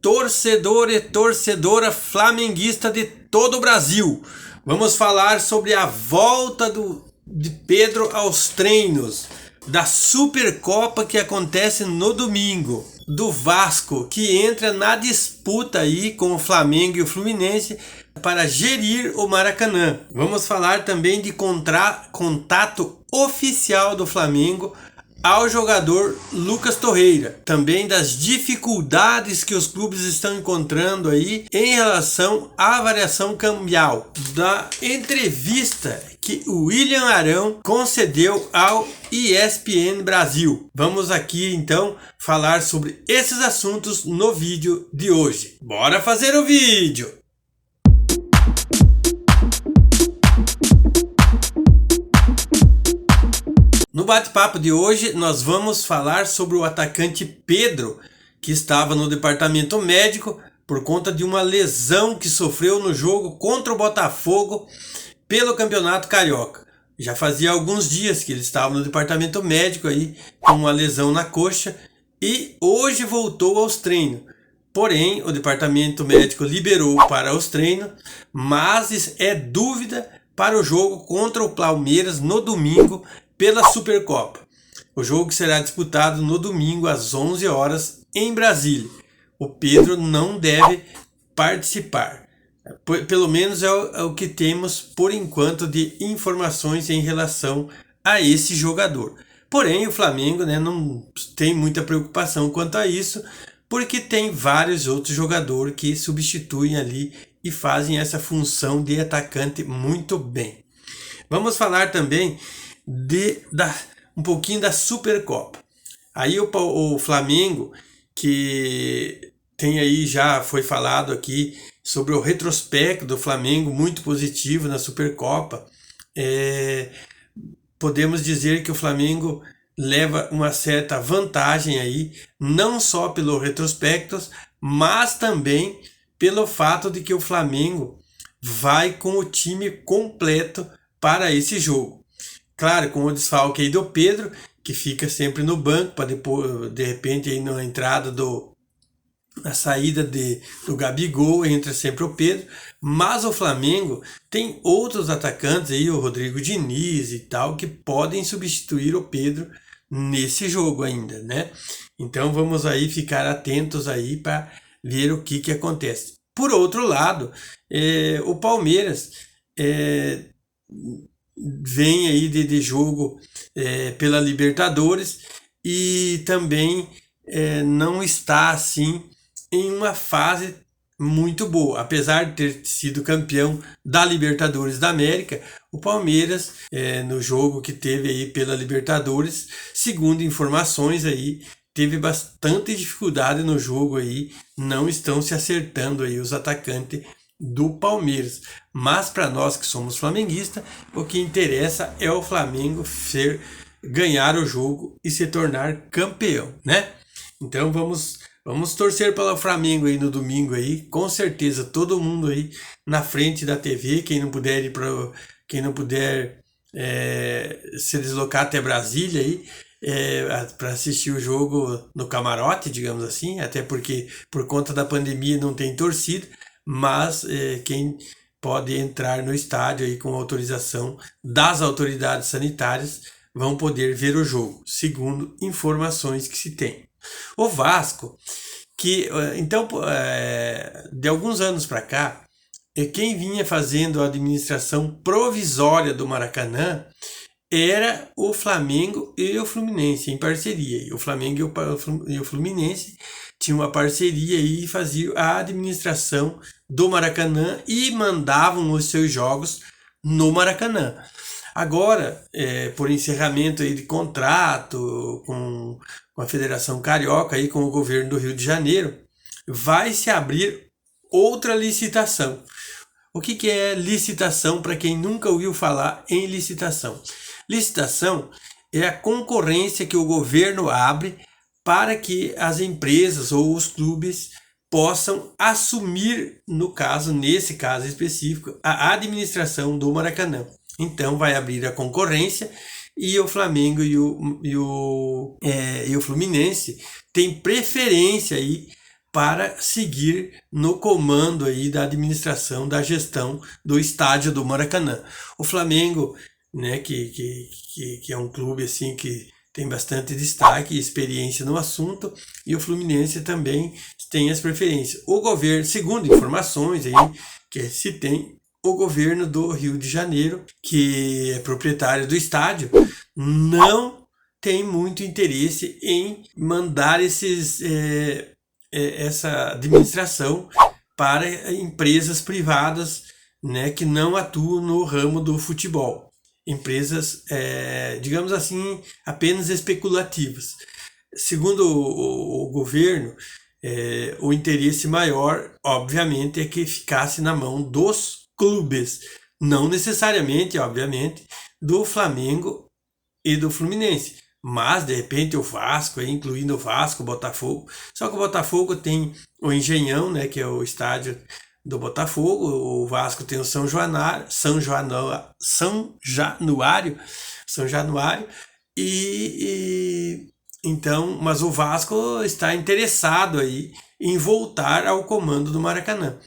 torcedor e torcedora flamenguista de todo o Brasil. Vamos falar sobre a volta de Pedro aos treinos, da Supercopa que acontece no domingo, do Vasco que entra na disputa aí com o Flamengo e o Fluminense para gerir o Maracanã. Vamos falar também de contato oficial do Flamengo ao jogador Lucas Torreira, também das dificuldades que os clubes estão encontrando aí em relação à variação cambial, da entrevista que o William Arão concedeu ao ESPN Brasil. Vamos aqui então falar sobre esses assuntos no vídeo de hoje. Bora fazer o vídeo! No bate-papo de hoje, nós vamos falar sobre o atacante Pedro, que estava no departamento médico por conta de uma lesão que sofreu no jogo contra o Botafogo pelo Campeonato Carioca. Já fazia alguns dias que ele estava no departamento médico aí com uma lesão na coxa e hoje voltou aos treinos. Porém, o departamento médico liberou para os treinos, mas é dúvida para o jogo contra o Palmeiras no domingo pela Supercopa. O jogo será disputado no domingo às 11 horas em Brasília. O Pedro não deve participar. Pelo menos é o que temos por enquanto de informações em relação a esse jogador. Porém, o Flamengo, não tem muita preocupação quanto a isso, porque tem vários outros jogadores que substituem ali e fazem essa função de atacante muito bem. Vamos falar também um pouquinho da Supercopa. Aí o Flamengo, que tem aí, já foi falado aqui sobre o retrospecto do Flamengo, muito positivo na Supercopa. Podemos dizer que o Flamengo leva uma certa vantagem aí, não só pelo retrospecto, mas também pelo fato de que o Flamengo vai com o time completo para esse jogo. Claro, com o desfalque aí do Pedro, que fica sempre no banco, para depois, de repente, aí na entrada na saída do Gabigol, entra sempre o Pedro. Mas o Flamengo tem outros atacantes aí, o Rodrigo Diniz e tal, que podem substituir o Pedro nesse jogo ainda, né? Então vamos aí ficar atentos aí para ver o que acontece. Por outro lado, o Palmeiras vem aí de jogo pela Libertadores e também não está assim em uma fase muito boa. Apesar de ter sido campeão da Libertadores da América, o Palmeiras no jogo que teve aí pela Libertadores, segundo informações aí, teve bastante dificuldade no jogo aí, não estão se acertando aí os atacantes do Palmeiras. Mas para nós que somos flamenguistas, o que interessa é o Flamengo ganhar o jogo e se tornar campeão, né? Então vamos torcer pelo Flamengo aí no domingo aí, com certeza todo mundo aí na frente da TV, quem não puder se deslocar até Brasília aí para assistir o jogo no camarote, digamos assim, até porque por conta da pandemia não tem torcida, mas quem pode entrar no estádio aí com autorização das autoridades sanitárias vão poder ver o jogo, segundo informações que se tem. O Vasco, que então de alguns anos para cá, quem vinha fazendo a administração provisória do Maracanã era o Flamengo e o Fluminense em parceria. E o Flamengo e o Fluminense tinham uma parceria e faziam a administração do Maracanã e mandavam os seus jogos no Maracanã. Agora, por encerramento aí de contrato com a Federação Carioca, aí, com o governo do Rio de Janeiro, vai se abrir outra licitação. O que é licitação para quem nunca ouviu falar em licitação? Licitação é a concorrência que o governo abre para que as empresas ou os clubes possam assumir, nesse caso específico, a administração do Maracanã. Então vai abrir a concorrência e o Flamengo e o Fluminense têm preferência aí para seguir no comando aí da administração, da gestão do estádio do Maracanã. O Flamengo, né, que é um clube assim que tem bastante destaque e experiência no assunto, e o Fluminense também tem as preferências. O governo, segundo informações aí que se tem, o governo do Rio de Janeiro, que é proprietário do estádio, não tem muito interesse em mandar essa administração para empresas privadas, né, que não atuam no ramo do futebol. Empresas, digamos assim, apenas especulativas. Segundo o governo, o interesse maior, obviamente, é que ficasse na mão dos clubes, não necessariamente, obviamente, do Flamengo e do Fluminense, mas de repente o Vasco, incluindo o Vasco, o Botafogo. Só que o Botafogo tem o Engenhão, né, que é o estádio do Botafogo, o Vasco tem o São Januário, então, mas o Vasco está interessado aí em voltar ao comando do Maracanã.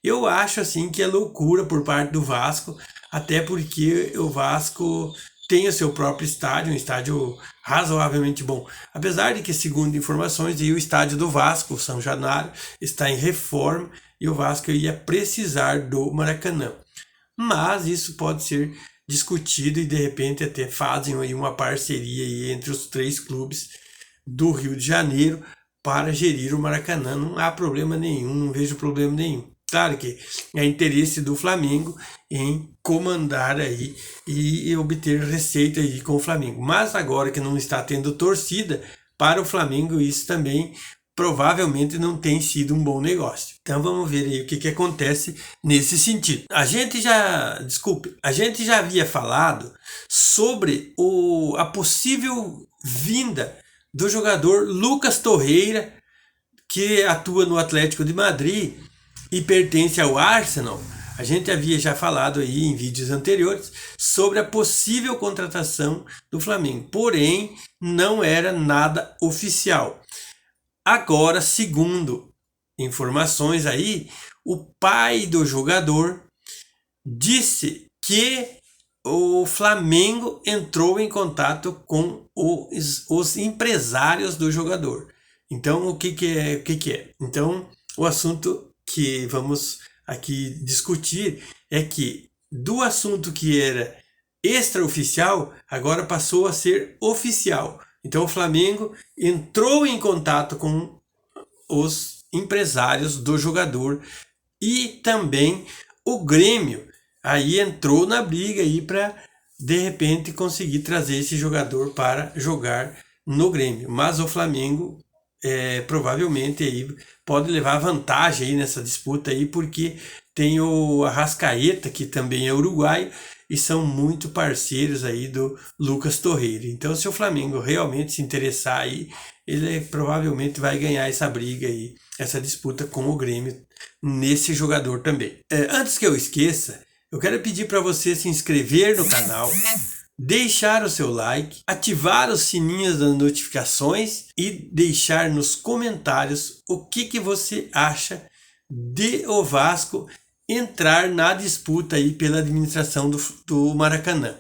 Eu acho assim que é loucura por parte do Vasco, até porque o Vasco tem o seu próprio estádio, um estádio razoavelmente bom. Apesar de que, segundo informações, o estádio do Vasco, o São Januário, está em reforma e o Vasco ia precisar do Maracanã. Mas isso pode ser discutido e de repente até fazem aí uma parceria aí entre os 3 clubes do Rio de Janeiro para gerir o Maracanã. Não há problema nenhum, não vejo problema nenhum. Claro que é interesse do Flamengo em comandar aí e obter receita aí com o Flamengo. Mas agora que não está tendo torcida, para o Flamengo isso também provavelmente não tem sido um bom negócio. Então vamos ver aí o que acontece nesse sentido. A gente já havia falado sobre a possível vinda do jogador Lucas Torreira, que atua no Atlético de Madrid e pertence ao Arsenal. A gente havia já falado aí em vídeos anteriores sobre a possível contratação do Flamengo, porém não era nada oficial. Agora, segundo informações aí, o pai do jogador disse que o Flamengo entrou em contato com os empresários do jogador. Então, o que é? Então, o assunto que vamos aqui discutir é que do assunto que era extraoficial, agora passou a ser oficial. Então o Flamengo entrou em contato com os empresários do jogador e também o Grêmio aí entrou na briga aí para de repente conseguir trazer esse jogador para jogar no Grêmio. Mas o Flamengo provavelmente aí pode levar vantagem aí nessa disputa aí, porque tem o Arrascaeta, que também é uruguaio, e são muito parceiros aí do Lucas Torreira. Então, se o Flamengo realmente se interessar aí, ele provavelmente vai ganhar essa briga aí, essa disputa com o Grêmio nesse jogador também. Antes que eu esqueça, eu quero pedir para você se inscrever no canal, deixar o seu like, ativar os sininhos das notificações e deixar nos comentários o que você acha de o Vasco entrar na disputa aí pela administração do Maracanã.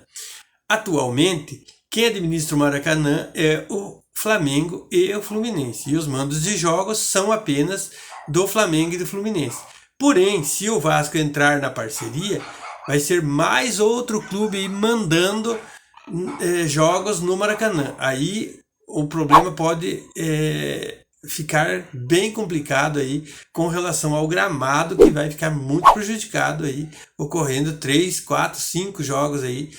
Atualmente, quem administra o Maracanã é o Flamengo e o Fluminense, e os mandos de jogos são apenas do Flamengo e do Fluminense. Porém, se o Vasco entrar na parceria, vai ser mais outro clube mandando jogos no Maracanã. Aí o problema pode ficar bem complicado aí com relação ao gramado, que vai ficar muito prejudicado aí, ocorrendo 3, 4, 5 jogos aí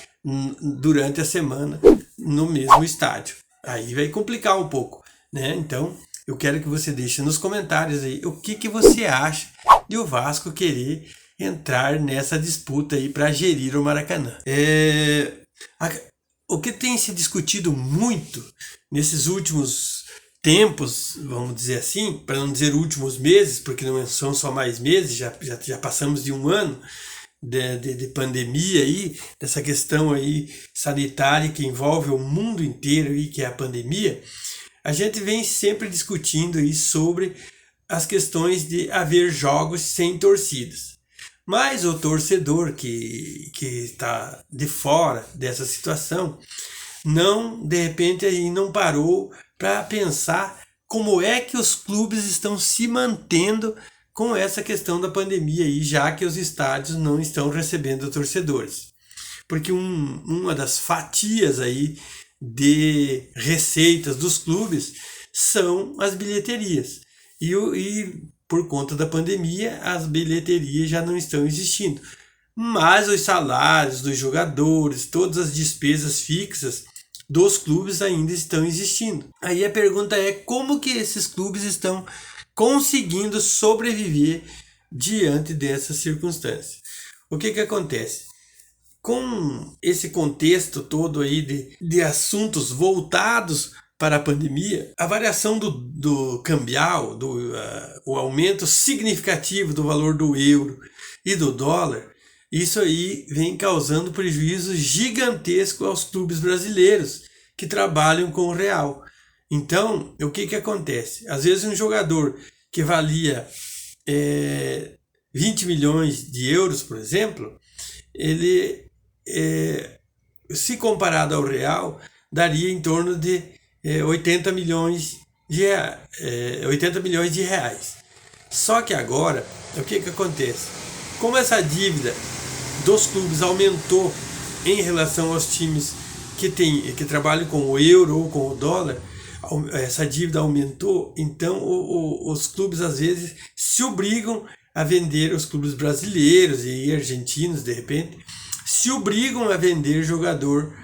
durante a semana no mesmo estádio. Aí vai complicar um pouco, né? Então eu quero que você deixe nos comentários aí o que você acha de o Vasco querer entrar nessa disputa aí para gerir o Maracanã. O que tem se discutido muito nesses últimos tempos, vamos dizer assim, para não dizer últimos meses, porque não são só mais meses, já passamos de um ano de pandemia aí, dessa questão aí sanitária que envolve o mundo inteiro aí, que é a pandemia. A gente vem sempre discutindo aí sobre as questões de haver jogos sem torcidas. Mas o torcedor que está de fora dessa situação, não, de repente, aí não parou para pensar como é que os clubes estão se mantendo com essa questão da pandemia aí, já que os estádios não estão recebendo torcedores. Porque uma das fatias aí de receitas dos clubes são as bilheterias. E por conta da pandemia, as bilheterias já não estão existindo. Mas os salários dos jogadores, todas as despesas fixas dos clubes ainda estão existindo. Aí a pergunta é como que esses clubes estão conseguindo sobreviver diante dessa circunstância. O que acontece? Com esse contexto todo aí de assuntos voltados para a pandemia, a variação do cambial, o aumento significativo do valor do euro e do dólar, isso aí vem causando prejuízo gigantesco aos clubes brasileiros que trabalham com o real. Então, o que acontece? Às vezes um jogador que valia 20 milhões de euros, por exemplo, ele, se comparado ao real, daria em torno de 80 milhões de reais. Só que agora, o que acontece? Como essa dívida dos clubes aumentou em relação aos times que trabalham com o euro ou com o dólar, essa dívida aumentou, então os clubes às vezes se obrigam a vender, os clubes brasileiros e argentinos, de repente, se obrigam a vender jogador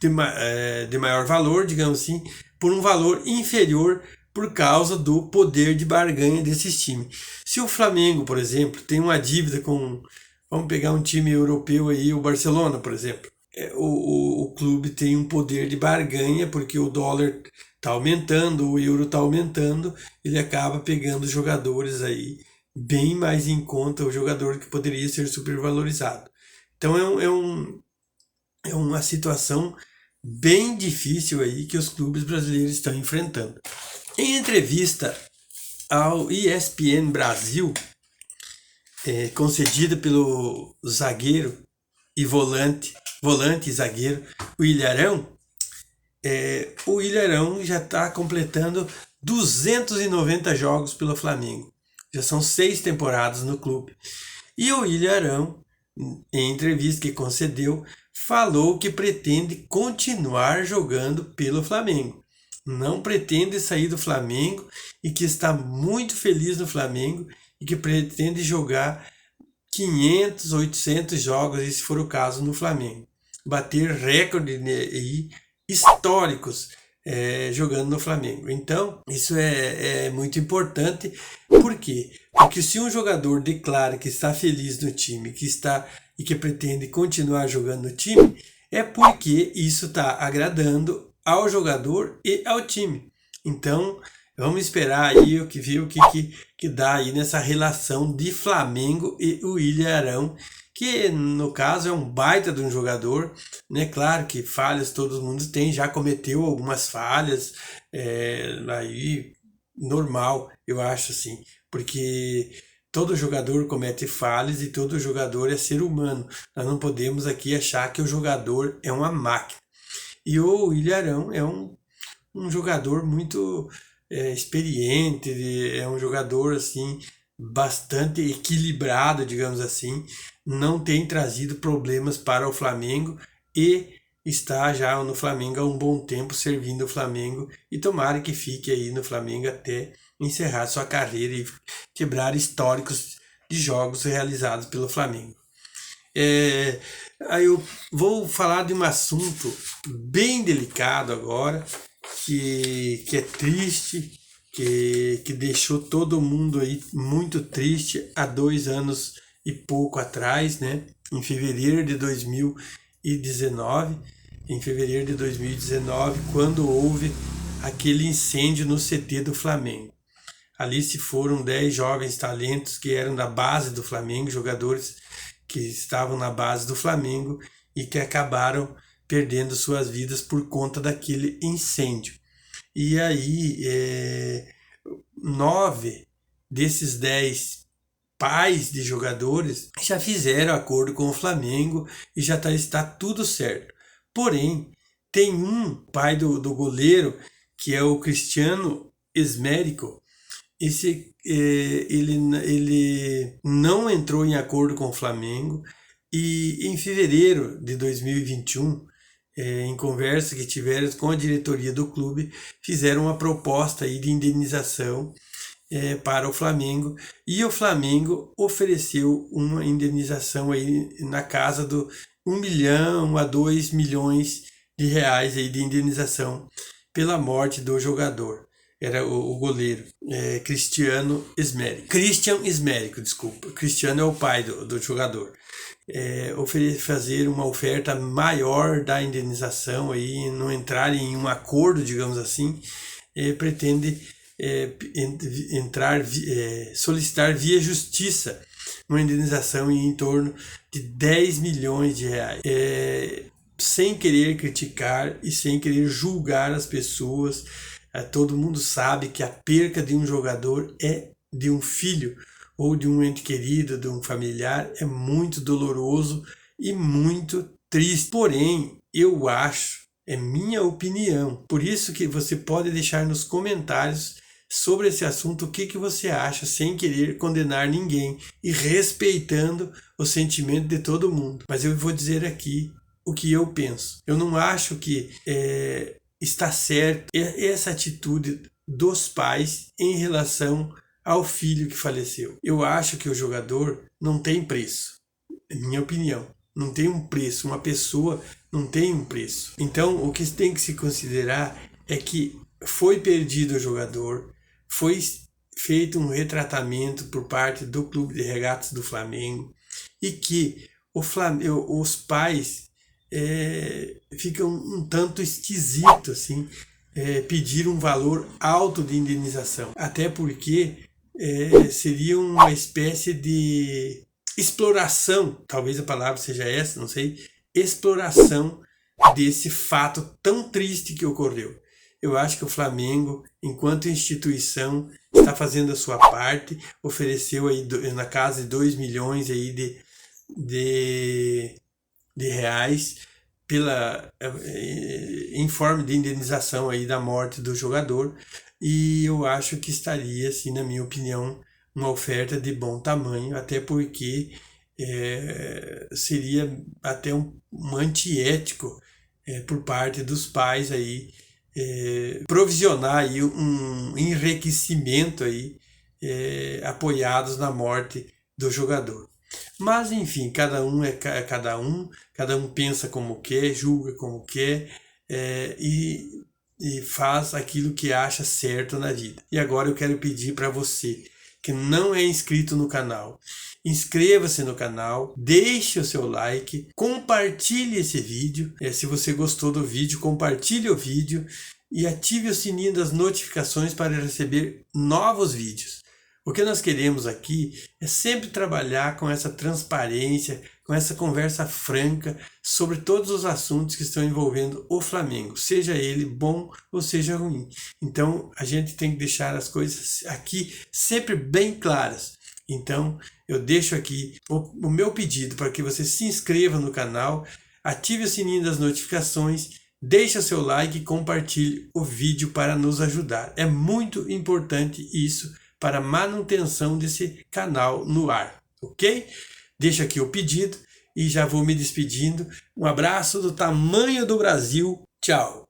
de maior valor, digamos assim, por um valor inferior por causa do poder de barganha desses times. Se o Flamengo, por exemplo, tem uma dívida com, vamos pegar um time europeu aí, o Barcelona, por exemplo, o clube tem um poder de barganha porque o dólar está aumentando, o euro está aumentando, ele acaba pegando jogadores aí bem mais em conta, o jogador que poderia ser supervalorizado. Então é uma situação bem difícil aí que os clubes brasileiros estão enfrentando. Em entrevista ao ESPN Brasil, concedida pelo zagueiro e volante e zagueiro, o Ilharão, o Ilharão já está completando 290 jogos pelo Flamengo. Já são 6 temporadas no clube. E o Ilharão, em entrevista que concedeu, falou que pretende continuar jogando pelo Flamengo. Não pretende sair do Flamengo e que está muito feliz no Flamengo e que pretende jogar 500, 800 jogos, se for o caso, no Flamengo. Bater recordes históricos jogando no Flamengo. Então, isso é muito importante. Por quê? Porque se um jogador declara que está feliz no time, e que pretende continuar jogando no time, é porque isso está agradando ao jogador e ao time. Então, vamos esperar aí o que dá aí nessa relação de Flamengo e o Ilharão, que no caso é um baita de um jogador, né? Claro que falhas todo mundo tem, já cometeu algumas falhas, aí normal, eu acho assim, porque todo jogador comete falhas e todo jogador é ser humano. Nós não podemos aqui achar que o jogador é uma máquina. E o Ilharão é um jogador muito experiente, é um jogador assim bastante equilibrado, digamos assim, não tem trazido problemas para o Flamengo e está já no Flamengo há um bom tempo servindo o Flamengo e tomara que fique aí no Flamengo até encerrar sua carreira e quebrar históricos de jogos realizados pelo Flamengo. Aí eu vou falar de um assunto bem delicado agora, que é triste, que deixou todo mundo aí muito triste há 2 anos e pouco atrás, né? Em fevereiro de 2019, quando houve aquele incêndio no CT do Flamengo. Ali se foram 10 jovens talentos que eram da base do Flamengo, jogadores que estavam na base do Flamengo e que acabaram perdendo suas vidas por conta daquele incêndio. E aí, 9 desses 10 pais de jogadores já fizeram acordo com o Flamengo e já está tudo certo. Porém, tem um pai do goleiro, que é o Cristiano Esmérico. Ele não entrou em acordo com o Flamengo e em fevereiro de 2021, em conversa que tiveram com a diretoria do clube, fizeram uma proposta aí de indenização para o Flamengo, e o Flamengo ofereceu uma indenização aí na casa do 1 milhão a 2 milhões de reais aí de indenização pela morte do jogador. Era o goleiro, Cristian Esmérico, desculpa. Cristiano é o pai do jogador. Fazer uma oferta maior da indenização, aí, não entrar em um acordo, digamos assim, pretende solicitar via justiça uma indenização em torno de 10 milhões de reais. Sem querer criticar e sem querer julgar as pessoas, todo mundo sabe que a perca de um jogador, de um filho ou de um ente querido, de um familiar, é muito doloroso e muito triste. Porém, eu acho, é minha opinião, por isso que você pode deixar nos comentários sobre esse assunto o que você acha, sem querer condenar ninguém e respeitando o sentimento de todo mundo. Mas eu vou dizer aqui o que eu penso. Eu não acho que está certo essa atitude dos pais em relação ao filho que faleceu. Eu acho que o jogador não tem preço. É minha opinião. Não tem um preço. Uma pessoa não tem um preço. Então, o que tem que se considerar é que foi perdido o jogador, foi feito um retratamento por parte do Clube de Regatas do Flamengo, e que os pais ficam um tanto esquisito assim, pedir um valor alto de indenização, até porque seria uma espécie de exploração, talvez a palavra seja essa, não sei, exploração desse fato tão triste que ocorreu. Eu acho que o Flamengo, enquanto instituição, está fazendo a sua parte, ofereceu aí na casa de 2 milhões aí de reais em forma de indenização aí da morte do jogador, e eu acho que estaria, assim, na minha opinião, uma oferta de bom tamanho, até porque seria até um antiético por parte dos pais aí, provisionar aí um enriquecimento aí, apoiados na morte do jogador. Mas enfim, cada um pensa como quer, julga como quer, e faz aquilo que acha certo na vida. E agora eu quero pedir para você que não é inscrito no canal, inscreva-se no canal, deixe o seu like, compartilhe esse vídeo. Se você gostou do vídeo, compartilhe o vídeo e ative o sininho das notificações para receber novos vídeos. O que nós queremos aqui é sempre trabalhar com essa transparência, com essa conversa franca sobre todos os assuntos que estão envolvendo o Flamengo, seja ele bom ou seja ruim. Então a gente tem que deixar as coisas aqui sempre bem claras. Então eu deixo aqui o meu pedido para que você se inscreva no canal, ative o sininho das notificações, deixe o seu like e compartilhe o vídeo para nos ajudar. É muito importante isso para a manutenção desse canal no ar, ok? Deixo aqui o pedido e já vou me despedindo. Um abraço do tamanho do Brasil. Tchau!